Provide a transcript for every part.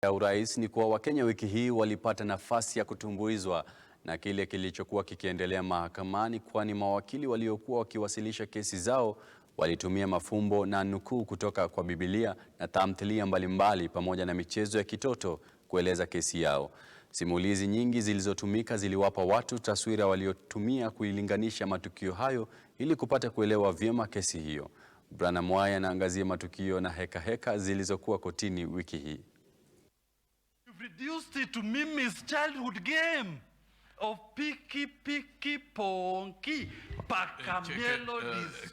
Ya urais ni kuwa wakenya wiki hii walipata nafasi ya kutumbuizwa na kile kilichokuwa kikiendelea mahakamani, kwani mawakili waliokuwa wakiwasilisha kesi zao walitumia mafumbo na nukuu kutoka kwa Biblia na tamthilia mbalimbali pamoja na michezo ya kitoto kueleza kesi yao. Simulizi nyingi zilizotumika ziliwapa watu taswira waliotumia kuilinganisha matukio hayo ili kupata kuelewa vyema kesi hiyo. Brana Mwaya anaangazia matukio na heka zilizokuwa kotini wiki hii. Reduced it to Mimi's childhood game of picky ponky paka melodies.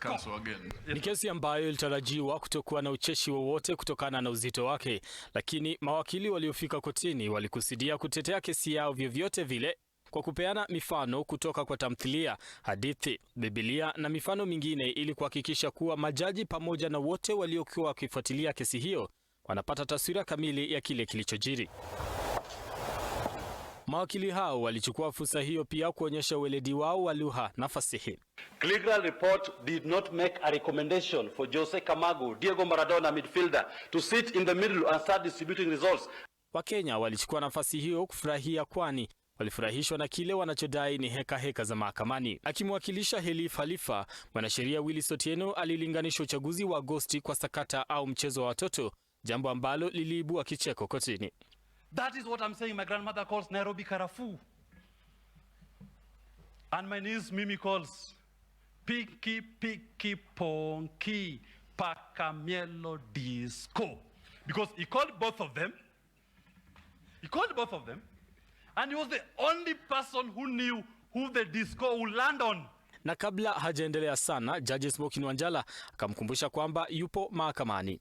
Ni kesi ambayo ilitarajiwa kutokuwa na ucheshi wowote kutokana na uzito wake, lakini mawakili waliofika kotini walikusudia kutetea kesi yao vyovyote vile kwa kupeana mifano kutoka kwa tamthilia, hadithi, Biblia na mifano mingine ili kuhakikisha kuwa majaji pamoja na wote waliokuwa wakifuatilia kesi hiyo wanapata taswira kamili ya kile kilichojiri. Mawakili hao walichukua fursa hiyo pia kuonyesha weledi wao wa lugha na fasihi. Clear report did not make a recommendation for Jose Camargo, Diego Maradona midfielder to sit in the middle and start distributing results. Wakenya walichukua nafasi hiyo kufurahia, kwani walifurahishwa na kile wanachodai ni heka za mahakamani. Akimwakilisha Halifa, mwanasheria Willis Otieno alilinganisha uchaguzi wa Agosti kwa sakata au mchezo wa watoto, jambo ambalo liliibua kicheko kotini. That is what I'm saying. My grandmother calls Nairobi Karafu. And my niece Mimi calls picky ponky paka melodisco. Because he called both of them. And he was the only person who knew who the disco would land on. Na kabla hajaendelea sana, Judge Wanjala akamkumbusha kwamba yupo mahakamani.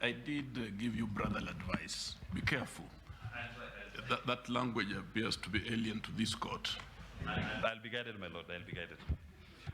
I did give you brotherly advice. Be careful. That language appears to be alien to this court. I'll be guided, my lord. I'll be guided.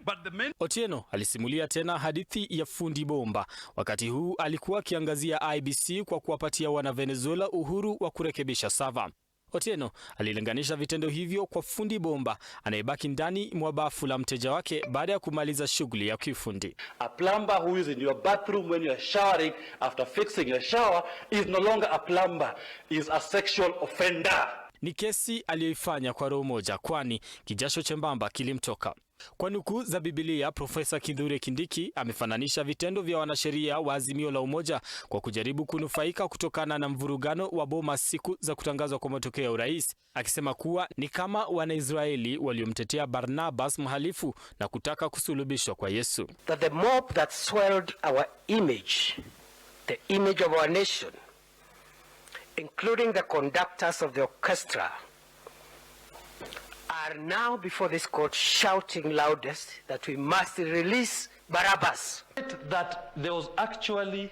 But the main... Otieno alisimulia tena hadithi ya fundi bomba. Wakati huu alikuwa akiangazia IBC kwa kuwapatia wana Venezuela uhuru wa kurekebisha sava. Otieno alilinganisha vitendo hivyo kwa fundi bomba anayebaki ndani mwa bafu la mteja wake baada ya kumaliza shughuli ya kiufundi. A plumber who is in your bathroom when you are showering after fixing your shower is no longer a plumber, is a sexual offender. Ni kesi aliyoifanya kwa roho moja, kwani kijasho chembamba kilimtoka. Kwa nukuu za Biblia, Profesa Kithure Kindiki amefananisha vitendo vya wanasheria wa Azimio la Umoja kwa kujaribu kunufaika kutokana na mvurugano wa Boma siku za kutangazwa kwa matokeo ya urais, akisema kuwa ni kama Wanaisraeli waliomtetea Barnabas mhalifu na kutaka kusulubishwa kwa Yesu. That the mob that swelled our image, the image of our nation, including the conductors of the orchestra, are now before this court shouting loudest that we must release Barabbas. That there was actually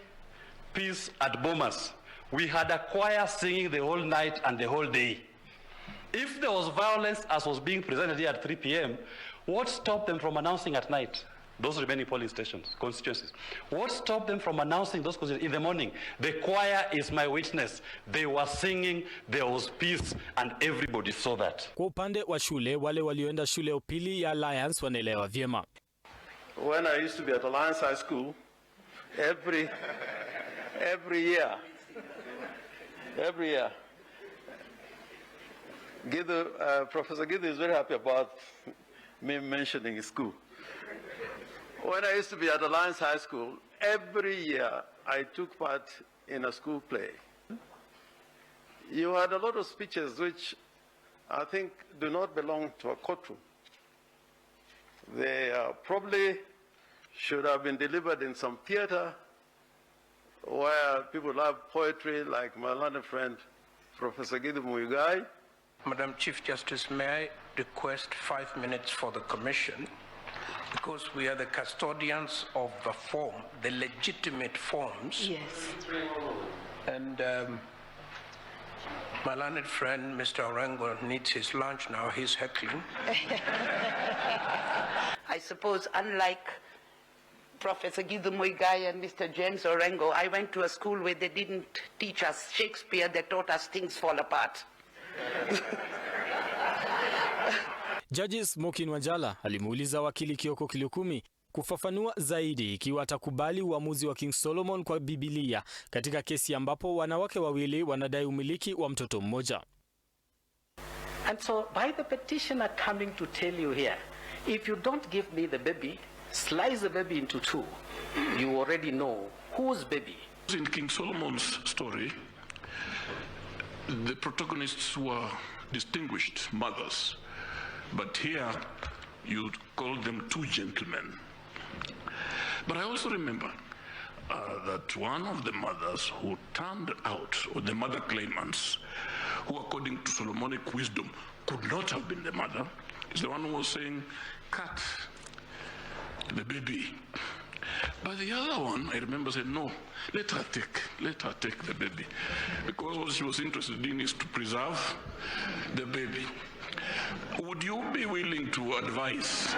peace at Bomas. We had a choir singing the whole night and the whole day. If there was violence as was being presented here at 3 p.m., what stopped them from announcing at night? Those remaining polling stations, constituencies. What stopped them from announcing those constituencies in the morning? The choir is my witness. They were singing, there was peace, and everybody saw that. Kwa upande wa shule, wale walioenda shule ya upili ya Alliance wanaelewa vyema. When I used to be at Alliance High School, every year, Professor Giddu is very happy about me mentioning his school. When I used to be at Alliance High School, every year I took part in a school play. You had a lot of speeches which I think do not belong to a courtroom. They probably should have been delivered in some theater where people love poetry, like my learned friend, Professor Giddu Muigai. Madam Chief Justice, may I request 5 minutes for the commission? Because we are the custodians of the form, the legitimate forms. Yes. And my learned friend, Mr. Orengo, needs his lunch now. He's heckling. I suppose, unlike Professor Giddu Muigai and Mr. James Orengo, I went to a school where they didn't teach us Shakespeare, they taught us Things Fall Apart. Judge Wanjala alimuuliza wakili Kioko Kilukumi kufafanua zaidi ikiwa atakubali uamuzi wa King Solomon kwa Biblia katika kesi ambapo wanawake wawili wanadai umiliki wa mtoto mmoja. And so by the petitioner coming to tell you here, if you don't give me the baby, slice the baby into two, you already know whose baby. In King Solomon's story, the protagonists were distinguished mothers, but here you call them two gentlemen. But I also remember that one of the mothers who turned out, or the mother claimants, who according to Solomonic wisdom could not have been the mother, is the one who was saying, cut the baby. But the other one, I remember, said, no, let her take the baby. Because what she was interested in is to preserve the baby. Would you be willing to advise?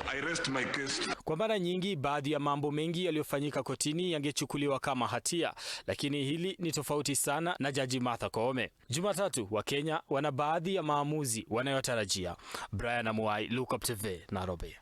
I rest my case. Kwa mara nyingi, baadhi ya mambo mengi yaliyofanyika kotini yangechukuliwa kama hatia, lakini hili ni tofauti sana na Jaji Martha Koome. Jumatatu, Wakenya wana baadhi ya maamuzi wanayotarajia. Brian Amuai, Look Up TV, Nairobi.